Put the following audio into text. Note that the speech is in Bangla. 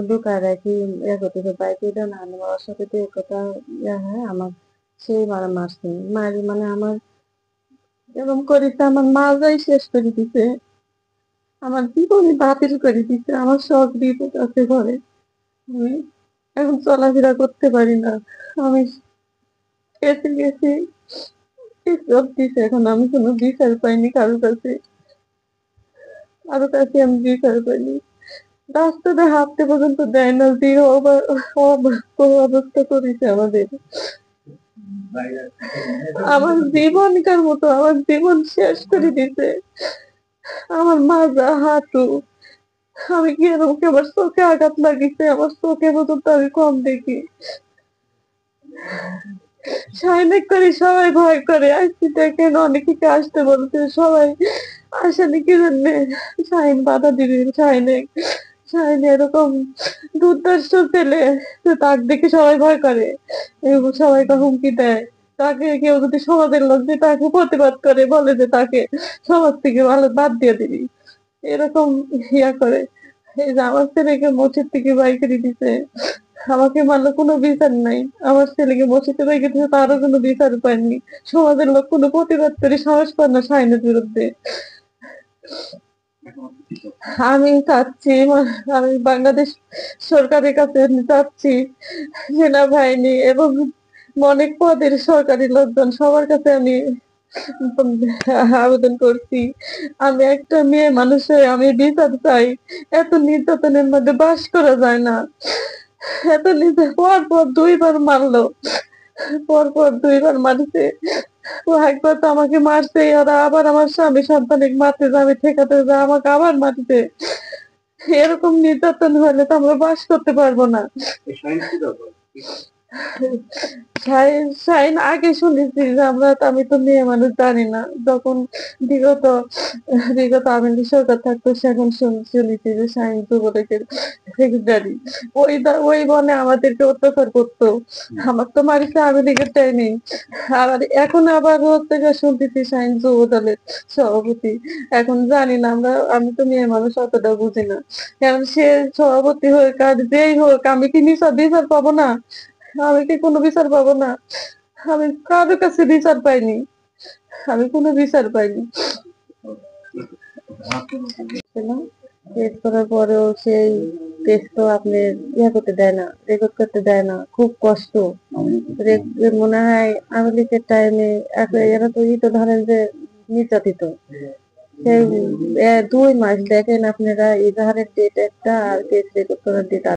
লুকায় রাখি করতেছে বাইকে দেন আমি বাবার সাথে তো কথা হয় আমার সেই মারা মারছে মারি মানে আমার এরকম করেছে আমার মাজাই শেষ করে দিছে আমার জীবনই বাতিল করে দিছে আমার শখ বিপদ আছে ঘরে আমি এখন চলাফেরা করতে পারি না আমি গেছি গেছি সব দিছে এখন আমি কোনো বিচার পাইনি কারো কাছে আমি বিচার পাইনি রাস্তাতে হাঁটতে পর্যন্ত দেয় না যে অবস্থা করেছে আমাদের আমার জীবনকার মতো আমার জীবন শেষ করে দিতে আমার মাজা হাঁটু আমি কি এরকম আমার চোখে আঘাত লাগিছে আমার চোখে পর্যন্ত আমি কম দেখি সাইনেক করে সবাই ভয় করে আসছি দেখেন অনেকে আসতে বলছে সবাই আসেনি কি জন্যে সাইন বাধা দিবে সাইন এরকম দুর্দর্শ ছেলে তাক দেখে সবাই ভয় করে এবং সবাইকে হুমকি দেয় তাকে কেউ যদি সমাজের লোক যে তাকে প্রতিবাদ করে বলে যে তাকে সমাজ থেকে ভালো বাদ দিয়ে দিবি এরকম ইয়া করে এই যে আমার ছেলেকে মসজিদ থেকে বাইকে দিছে আমাকে মানলে কোনো বিচার নাই আমার ছেলেকে মসজিদে বাইকে দিছে তারও কোনো বিচার পায়নি সমাজের লোক কোনো প্রতিবাদ করে সাহস পায় না সাইনের বিরুদ্ধে আমি চাচ্ছি আমি বাংলাদেশ সরকারের কাছে চাচ্ছি সেনাবাহিনী এবং অনেক পদের সরকারি লোকজন সবার কাছে আমি আবেদন করছি আমি একটা মেয়ে মানুষ হয়ে আমি বিচার চাই এত নির্যাতনের মধ্যে বাস করা যায় না এত পর পর দুইবার মারলো পর দুইবার মারছে ও একবার তো আমাকে মারছে ওরা আবার আমার স্বামী সন্তানের মারতে যাবে ঠেকাতে যা আমাকে আবার মারছে এরকম নির্যাতন হলে তো আমরা বাস করতে পারবো না শাইন আগে শুনেছি যে আমি তো মেয়ে মানুষ জানি না যখন বিগত বিগত আওয়ামী সরকার থাকতো সেখন শুনেছি যে শাইন যুবলীগের সেক্রেটারি ওই বনে আমাদেরকে অত্যাচার করতো আমার তো মারিছে আওয়ামী লীগের টাইমে আবার এখন আবার হচ্ছে শুনতেছি শাইন যুব দলের সভাপতি এখন জানি না আমি তো মেয়ে মানুষ অতটা বুঝি না কারণ সে সভাপতি হোক আর যেই হোক আমি কি বিচার পাবো না আমি কি কোনো বিচার পাবো না আমি কারো কাছে বিচার পাইনি আমি কোনো বিচার পাইনি টেস্ট করার পরেও সেই টেস্ট তো আপনি করতে দেয় না রেকর্ড করতে দেয় না খুব কষ্ট মনে হয় আওয়ামী লীগের টাইমে এরা তো তো ধরেন যে নির্যাতিত সেই 2 মাস দেখেন আপনারা ইজাহারের ডেট একটা আর টেস্ট রেকর্ড করার ডেট